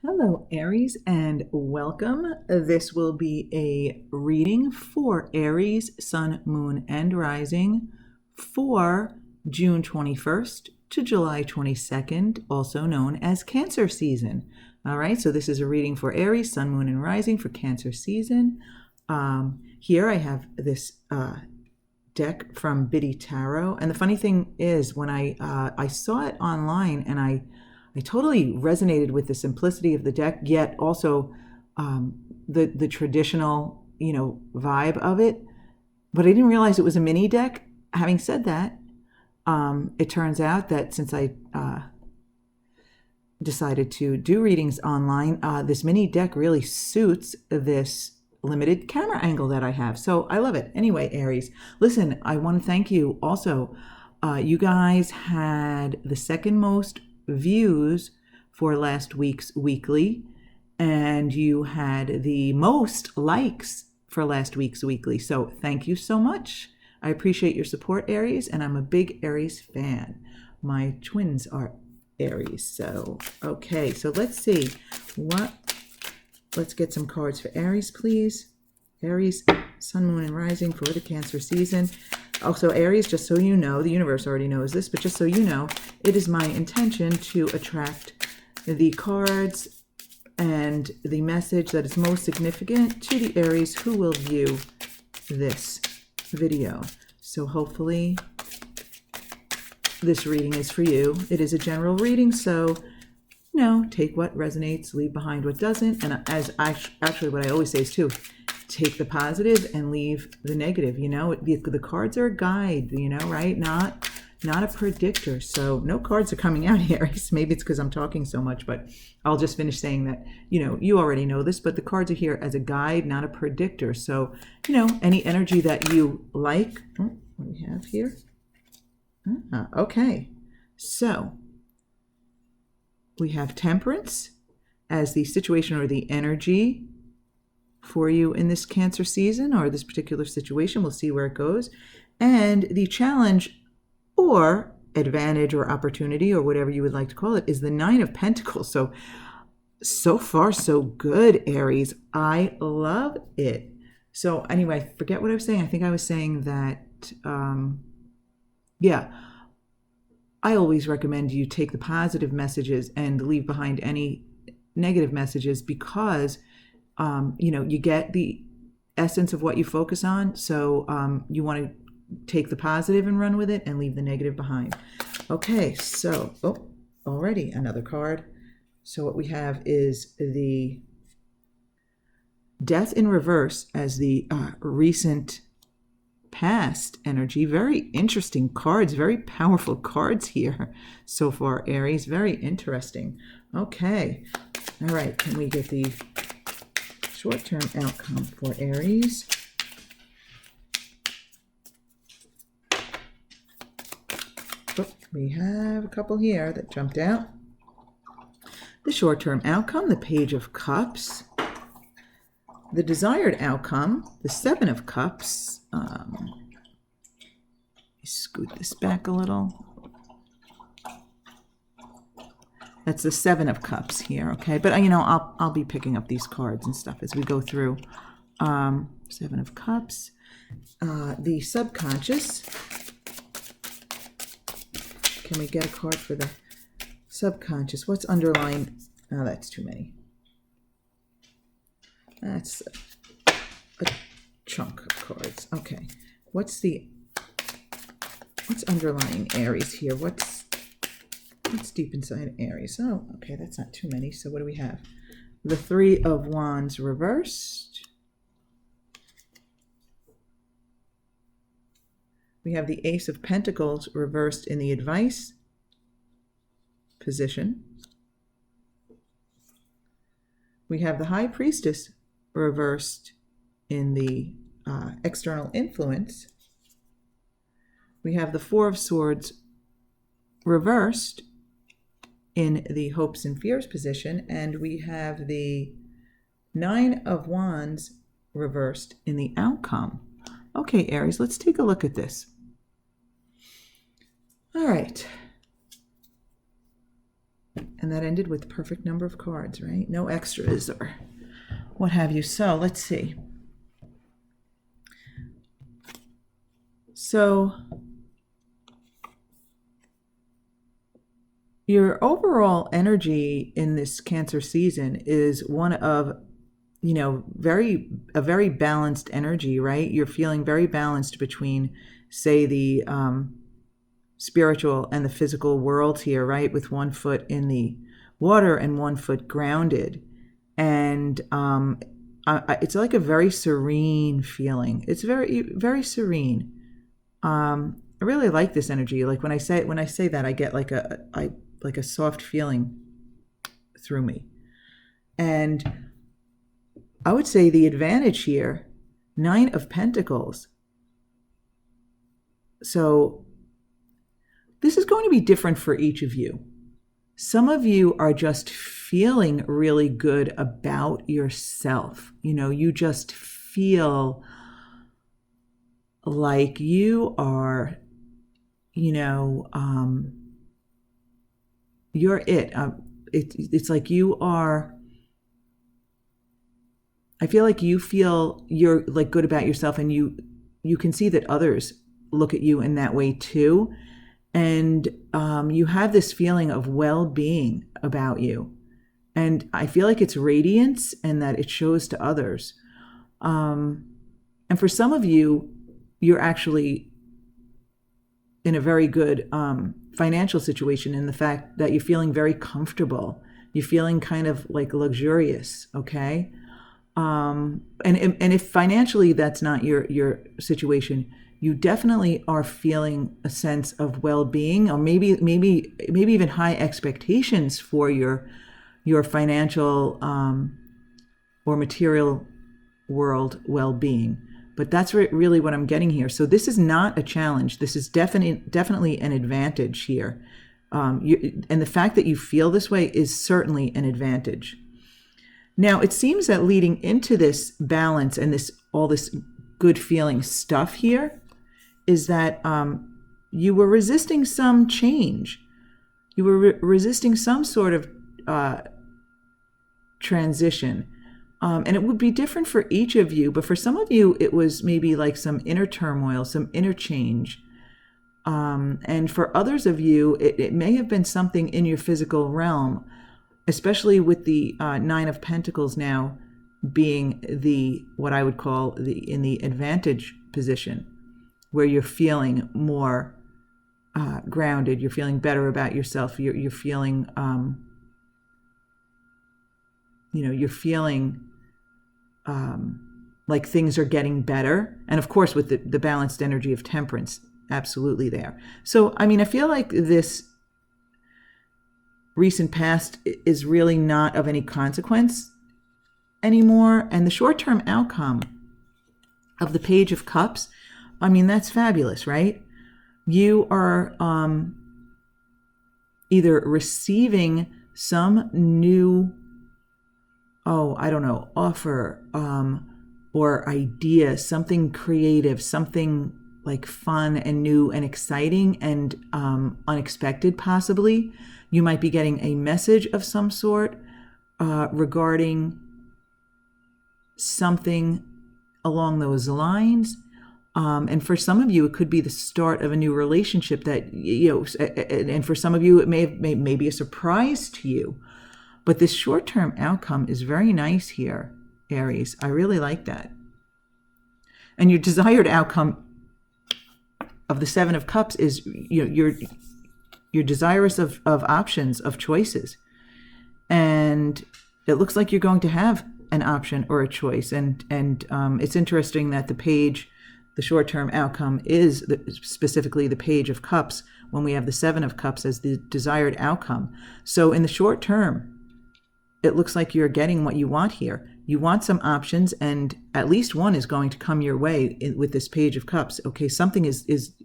Hello, Aries, and welcome. This will be a reading for Aries, Sun, Moon, and Rising for June 21st to July 22nd, also known as Cancer season. All right, so this is a reading for Aries, Sun, Moon, and Rising for Cancer season. Here I have this deck from Biddy Tarot, and the funny thing is, when I saw it online, and I totally resonated with the simplicity of the deck, yet also the traditional, vibe of it. But I didn't realize it was a mini deck. Having said that, it turns out that since I decided to do readings online, this mini deck really suits this limited camera angle that I have. So I love it. Anyway, Aries, listen, I want to thank you also. You guys had the second most views for last week's weekly, and you had the most likes for last week's weekly. So thank you so much. I appreciate your support, Aries, and I'm a big Aries fan. My twins are Aries. So, okay, so let's see let's get some cards for Aries, please. Aries, Sun, Moon, and Rising for the Cancer season. Also, Aries, just so you know, the universe already knows this, but just so you know, it is my intention to attract the cards and the message that is most significant to the Aries who will view this video. So hopefully this reading is for you. It is a general reading, so take what resonates, leave behind what doesn't. And actually what I always say is too, take the positive and leave the negative. The cards are a guide, right? Not a predictor. So no cards are coming out here. Maybe it's because I'm talking so much, but I'll just finish saying that, you already know this, but the cards are here as a guide, not a predictor. So, any energy that you like. What do we have here? Okay. So we have Temperance as the situation or the energy for you in this Cancer season or this particular situation. We'll see where it goes. And the challenge or advantage or opportunity or whatever you would like to call it is the Nine of Pentacles. So far, so good, Aries. I love it. So anyway, I forget what I was saying. I think I was saying that, I always recommend you take the positive messages and leave behind any negative messages because, you get the essence of what you focus on. So you want to take the positive and run with it and leave the negative behind. Okay, so, already another card. So what we have is the Death in reverse as the recent past energy. Very interesting cards, very powerful cards here so far, Aries. Very interesting. Okay. All right. Can we get the short-term outcome for Aries? We have a couple here that jumped out. The short-term outcome, the Page of Cups. The desired outcome, the Seven of Cups. Scoot this back a little. That's the Seven of Cups here, okay? But I'll be picking up these cards and stuff as we go through. Seven of Cups, the subconscious. Can we get a card for the subconscious? What's underlying? Oh, that's too many. That's a chunk of cards. Okay. What's underlying Aries here? What's deep inside Aries? Oh, okay, that's not too many. So what do we have? The Three of Wands reversed. We have the Ace of Pentacles reversed in the advice position. We have the High Priestess reversed in the external influence. We have the Four of Swords reversed in the hopes and fears position, and we have the Nine of Wands reversed in the outcome. Okay, Aries, let's take a look at this. All right. And that ended with the perfect number of cards, right? No extras or what have you. So let's see. So your overall energy in this Cancer season is one of, a very balanced energy, right? You're feeling very balanced between, say, the spiritual and the physical world here, right? With one foot in the water and one foot grounded. And it's like a very serene feeling. It's very, very serene. I really like this energy. Like when I say that, I get like a soft feeling through me. And I would say the advantage here, 9 of Pentacles. So this is going to be different for each of you. Some of you are just feeling really good about yourself. You just feel like you are, you're it. It's like you are. I feel like you're like good about yourself, and you can see that others look at you in that way too. And you have this feeling of well-being about you. And I feel like it's radiance and that it shows to others. And for some of you, you're actually in a very good financial situation in the fact that you're feeling very comfortable. You're feeling kind of like luxurious, okay? And if financially that's not your situation, you definitely are feeling a sense of well-being, or maybe even high expectations for your financial or material world well-being. But that's really what I'm getting here. So this is not a challenge. This is definitely an advantage here. And the fact that you feel this way is certainly an advantage. Now, it seems that leading into this balance and all this good feeling stuff here is that you were resisting some change. You were resisting some sort of transition. And it would be different for each of you, but for some of you, it was maybe like some inner turmoil, some inner change. And for others of you, it may have been something in your physical realm, especially with the 9 of Pentacles now being what I would call in the advantage position, where you're feeling more grounded, you're feeling better about yourself, you're feeling, you're feeling like things are getting better. And of course, with the balanced energy of Temperance, absolutely there. So, I feel like this recent past is really not of any consequence anymore. And the short-term outcome of the Page of Cups, that's fabulous, right? You are either receiving some new, offer or idea, something creative, something like fun and new and exciting and unexpected possibly. You might be getting a message of some sort regarding something along those lines. And for some of you, it could be the start of a new relationship that, and for some of you, it may be a surprise to you. But this short-term outcome is very nice here, Aries. I really like that. And your desired outcome of the 7 of Cups is you're desirous of options, of choices. And it looks like you're going to have an option or a choice. And it's interesting that the short-term outcome is specifically the Page of Cups when we have the 7 of Cups as the desired outcome. So in the short term, it looks like you're getting what you want here. You want some options, and at least one is going to come your way with this Page of Cups. Okay, something is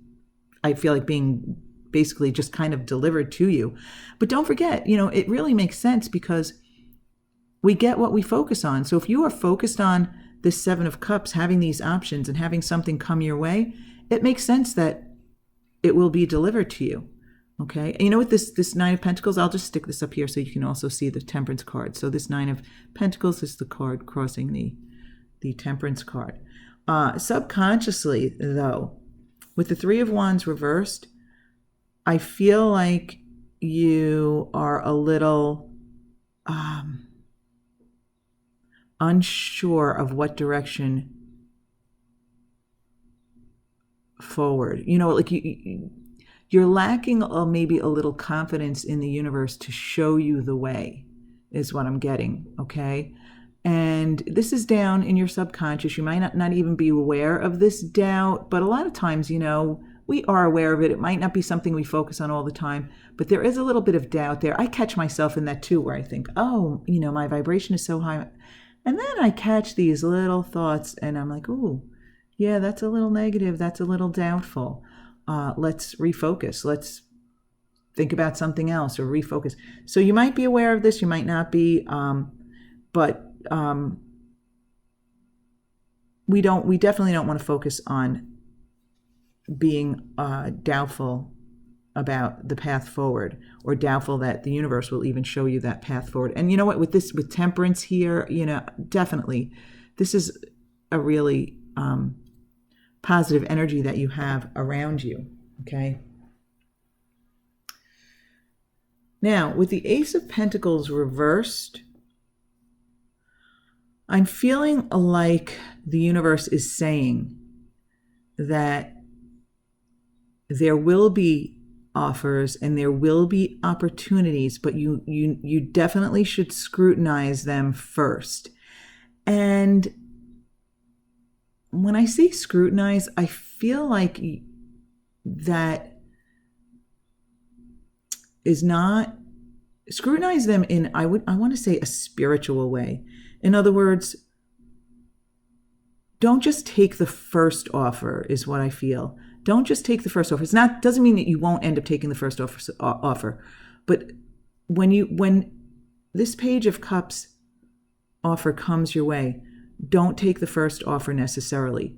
I feel like being basically just kind of delivered to you. But don't forget, it really makes sense because we get what we focus on. So if you are focused on this 7 of Cups, having these options and having something come your way, it makes sense that it will be delivered to you. Okay. And you know what, this Nine of Pentacles, I'll just stick this up here so you can also see the Temperance card. So this Nine of Pentacles is the card crossing the Temperance card. Subconsciously, though, with the Three of Wands reversed, I feel like you are a little unsure of what direction forward. You know, like you're lacking maybe a little confidence in the universe to show you the way, is what I'm getting, okay? And this is down in your subconscious. You might not even be aware of this doubt, but a lot of times, you know, we are aware of it. It might not be something we focus on all the time, but there is a little bit of doubt there. I catch myself in that too, where I think, oh, you know, my vibration is so high. And then I catch these little thoughts and I'm like, ooh, yeah, that's a little negative. That's a little doubtful. Let's refocus. Let's think about something else or refocus. So you might be aware of this. You might not be, but we definitely don't want to focus on being doubtful about the path forward, or doubtful that the universe will even show you that path forward. And you know what, with Temperance here, you know, definitely this is a really positive energy that you have around you, okay? Now, with the Ace of Pentacles reversed, I'm feeling like the universe is saying that there will be offers and there will be opportunities, but you definitely should scrutinize them first. And when I say scrutinize, I feel like that is not scrutinize them in, I want to say, a spiritual way. In other words, don't just take the first offer, is what I feel. Don't just take the first offer. Doesn't mean that you won't end up taking the first offer. But when this Page of Cups offer comes your way, don't take the first offer necessarily.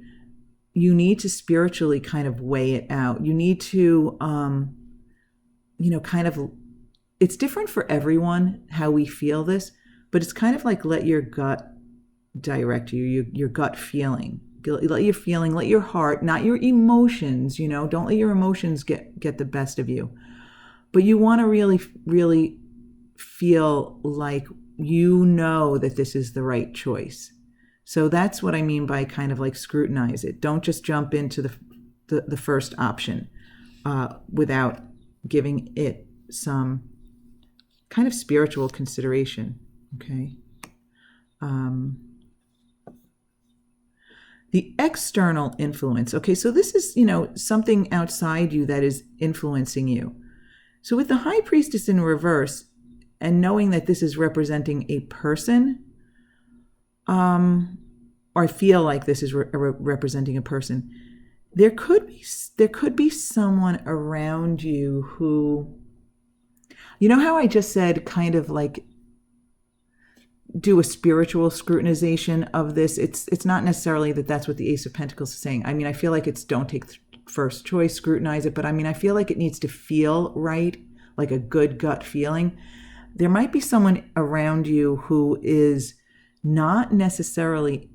You need to spiritually kind of weigh it out. You need to, kind of, it's different for everyone how we feel this, but it's kind of like let your gut direct you, your gut feeling. Let your feeling, let your heart, not your emotions, don't let your emotions get the best of you. But you want to really, really feel like you know that this is the right choice. So that's what I mean by kind of like scrutinize it. Don't just jump into the first option without giving it some kind of spiritual consideration, okay? The external influence. Okay, so this is, something outside you that is influencing you. So with the High Priestess in reverse, and knowing that this is representing a person, or I feel like this is representing a person, there could be someone around you who, you know how I just said kind of like do a spiritual scrutinization of this. It's not necessarily that that's what the Ace of Pentacles is saying. I mean, I feel like it's don't take first choice, scrutinize it, but I mean, I feel like it needs to feel right, like a good gut feeling. There might be someone around you who is not necessarily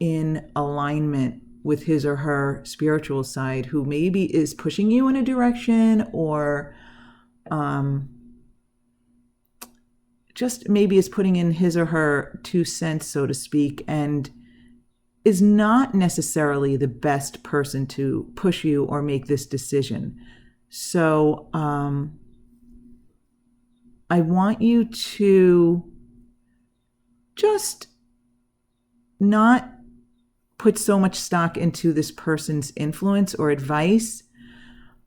in alignment with his or her spiritual side, who maybe is pushing you in a direction, or just maybe is putting in his or her 2 cents, so to speak, and is not necessarily the best person to push you or make this decision. So I want you to just not put so much stock into this person's influence or advice.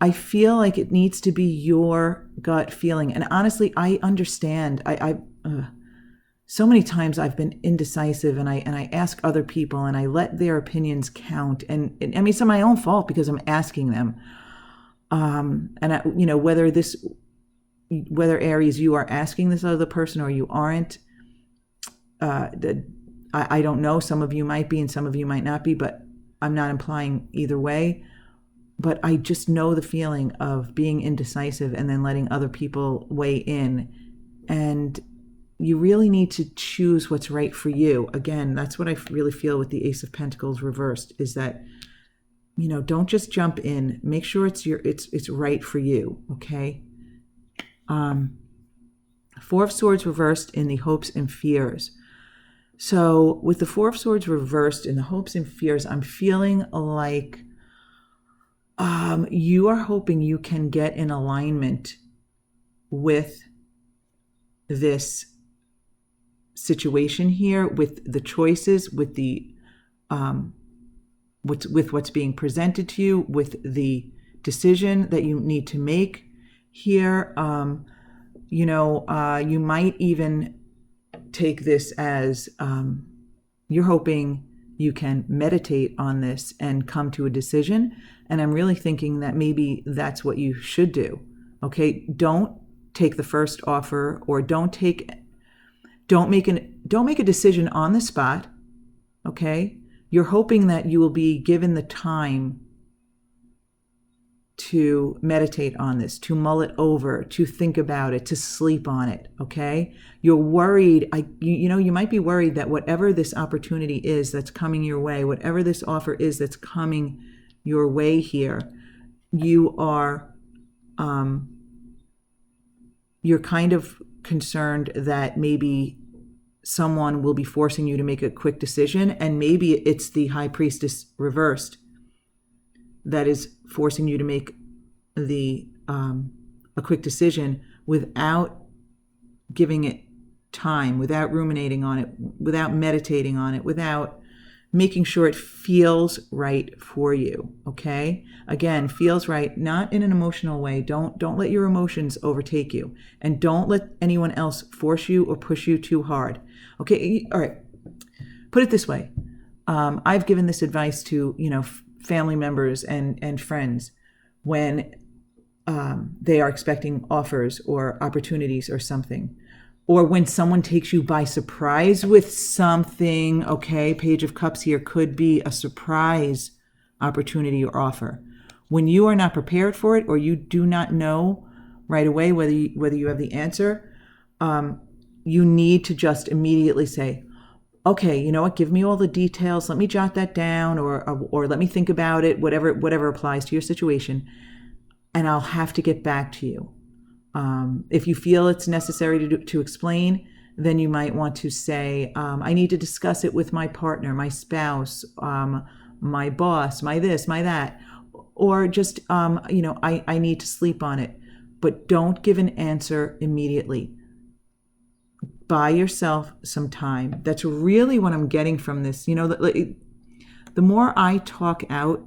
I feel like it needs to be your gut feeling. And honestly, I understand. So many times I've been indecisive, and I ask other people and I let their opinions count. And I mean, it's my own fault because I'm asking them. Whether Aries, you are asking this other person or you aren't, I don't know. Some of you might be and some of you might not be, but I'm not implying either way. but I just know the feeling of being indecisive and then letting other people weigh in. And you really need to choose what's right for you. Again, that's what I really feel with the Ace of Pentacles reversed, is that, don't just jump in. Make sure it's right for you, okay? Four of Swords reversed in the hopes and fears. So with the Four of Swords reversed in the hopes and fears, I'm feeling like you are hoping you can get in alignment with this situation here, with the choices, with the with what's being presented to you, with the decision that you need to make here. You might even take this as you're hoping you can meditate on this and come to a decision. And I'm really thinking that maybe that's what you should do. Okay, don't take the first offer, or don't make a decision on the spot. Okay, you're hoping that you will be given the time to meditate on this, to mull it over, to think about it, to sleep on it, okay? You're worried, you might be worried that whatever this opportunity is that's coming your way, whatever this offer is that's coming your way here, you're kind of concerned that maybe someone will be forcing you to make a quick decision, and maybe it's the High Priestess reversed that is forcing you to make a quick decision without giving it time, without ruminating on it, without meditating on it, without making sure it feels right for you. Okay? Again, feels right, not in an emotional way. Don't let your emotions overtake you, and don't let anyone else force you or push you too hard. Okay? All right. Put it this way. I've given this advice to, family members and friends when they are expecting offers or opportunities or something, or when someone takes you by surprise with something. Okay, Page of Cups here could be a surprise opportunity or offer. When you are not prepared for it, or you do not know right away whether you have the answer, you need to just immediately say, okay, you know what, give me all the details, let me jot that down, or let me think about it, whatever applies to your situation, and I'll have to get back to you. If you feel it's necessary to explain, then you might want to say, I need to discuss it with my partner, my spouse, my boss, my this, my that, or just, I need to sleep on it. But don't give an answer immediately. Buy yourself some time. That's really what I'm getting from this. The more I talk out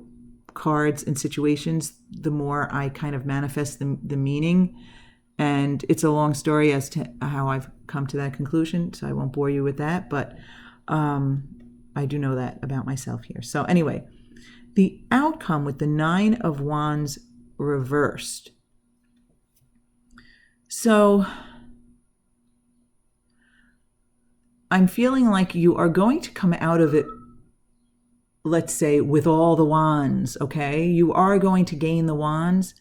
cards and situations, the more I kind of manifest the meaning. And it's a long story as to how I've come to that conclusion, so I won't bore you with that. But I do know that about myself here. So anyway, the outcome with the Nine of Wands reversed. So I'm feeling like you are going to come out of it, let's say, with all the wands, okay? You are going to gain the wands,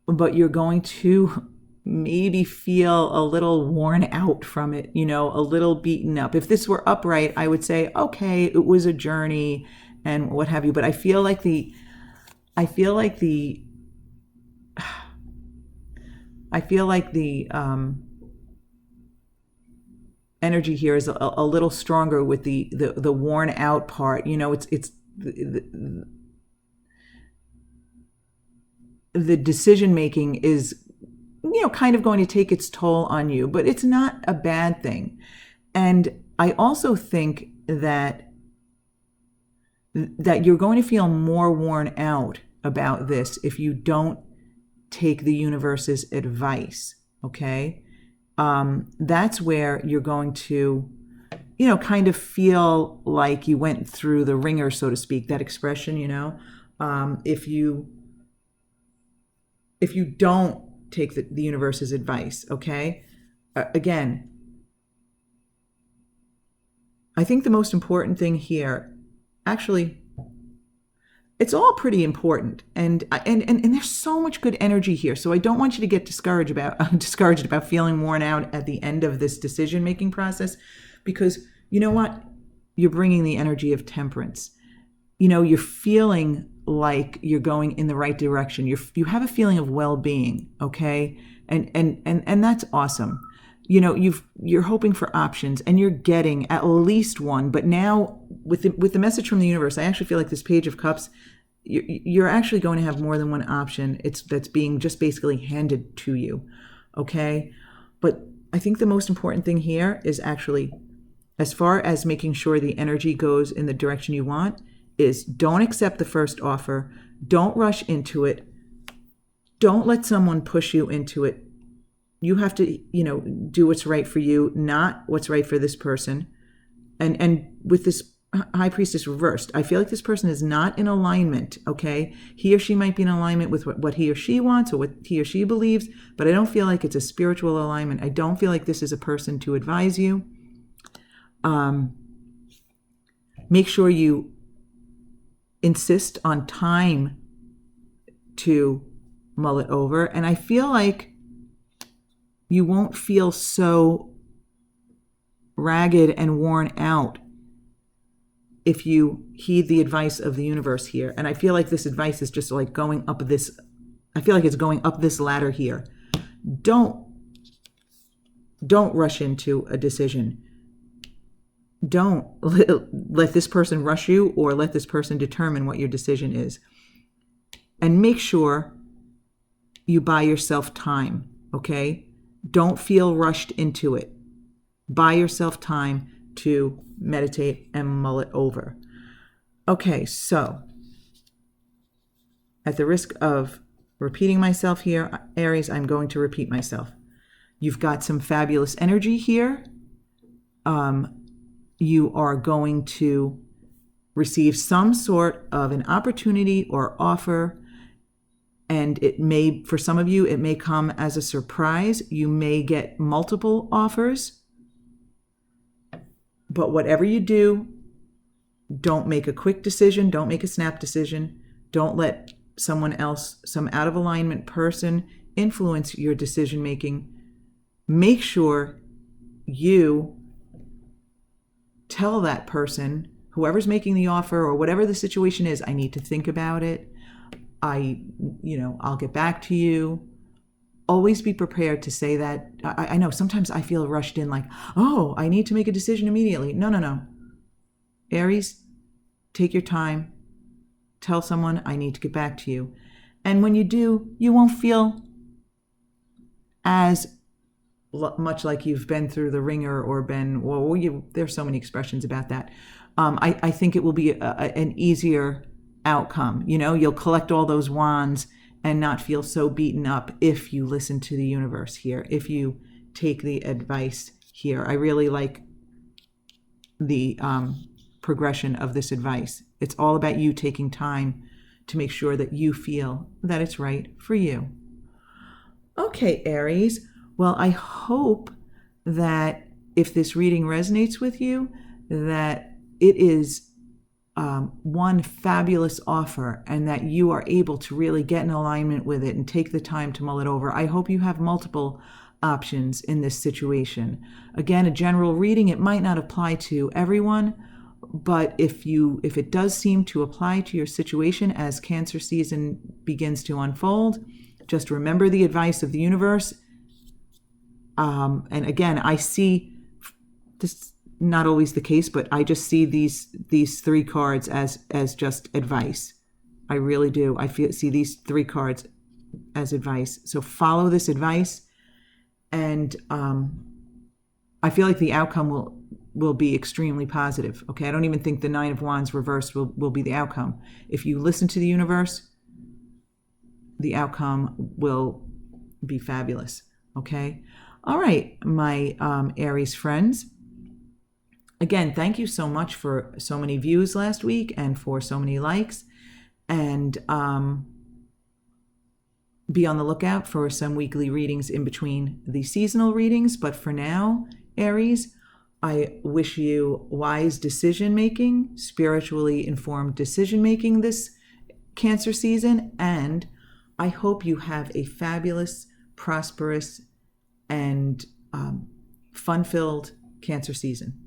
but you're going to maybe feel a little worn out from it, a little beaten up. If this were upright, I would say, okay, it was a journey and what have you. But I feel like the energy here is a little stronger with the worn out part. It's the decision making is, kind of going to take its toll on you, but it's not a bad thing. And I also think that you're going to feel more worn out about this if you don't take the universe's advice. Okay? That's where you're going to, kind of feel like you went through the ringer, so to speak, that expression, if you don't take the universe's advice, okay? Again, I think the most important thing here, actually, it's all pretty important, and there's so much good energy here. So I don't want you to get discouraged about feeling worn out at the end of this decision making process, because you know what, you're bringing the energy of temperance. You're feeling like you're going in the right direction. You have a feeling of well-being, okay, and that's awesome. You're hoping for options, and you're getting at least one. But now with the message from the universe, I actually feel like this Page of Cups, you're actually going to have more than one option. That's being just basically handed to you, okay? But I think the most important thing here is actually, as far as making sure the energy goes in the direction you want, is don't accept the first offer. Don't rush into it. Don't let someone push you into it. You have to, do what's right for you, not what's right for this person. And with this High Priestess reversed, I feel like this person is not in alignment, okay? He or she might be in alignment with what he or she wants or what he or she believes, but I don't feel like it's a spiritual alignment. I don't feel like this is a person to advise you. Make sure you insist on time to mull it over. And I feel like you won't feel so ragged and worn out if you heed the advice of the universe here. And I feel like this advice is just like going up this, I feel like it's going up this ladder here. Don't rush into a decision. Don't let this person rush you, or let this person determine what your decision is. And make sure you buy yourself time, okay? Don't feel rushed into it. Buy yourself time to meditate and mull it over. Okay, so at the risk of repeating myself here, Aries, I'm going to repeat myself. You've got some fabulous energy here. You are going to receive some sort of an opportunity or offer, and it may, for some of you, it may come as a surprise. You may get multiple offers, but whatever you do, don't make a quick decision. Don't make a snap decision. Don't let someone else, some out of alignment person, influence your decision making. Make sure you tell that person, whoever's making the offer or whatever the situation is, I need to think about it. I'll get back to you. Always be prepared to say that. I know sometimes I feel rushed in, like, oh, I need to make a decision immediately. No. Aries, take your time. Tell someone, I need to get back to you. And when you do, you won't feel as much like you've been through the ringer or been, there's so many expressions about that. I think it will be an easier outcome. You'll collect all those wands and not feel so beaten up if you listen to the universe here, if you take the advice here. I really like the progression of this advice. It's all about you taking time to make sure that you feel that it's right for you. Okay, Aries. Well, I hope that if this reading resonates with you, that it is one fabulous offer, and that you are able to really get in alignment with it and take the time to mull it over. I hope you have multiple options in this situation. Again, a general reading, it might not apply to everyone, but if it does seem to apply to your situation as Cancer season begins to unfold, just remember the advice of the universe. And again, I see this, not always the case, but I just see these three cards as just advice. I really do. See these three cards as advice. So follow this advice, and I feel like the outcome will be extremely positive. Okay, I don't even think the Nine of Wands reversed will be the outcome. If you listen to the universe, the outcome will be fabulous. Okay. All right, my Aries friends. Again, thank you so much for so many views last week and for so many likes. And be on the lookout for some weekly readings in between the seasonal readings. But for now, Aries, I wish you wise decision-making, spiritually informed decision-making this Cancer season, and I hope you have a fabulous, prosperous, and fun-filled Cancer season.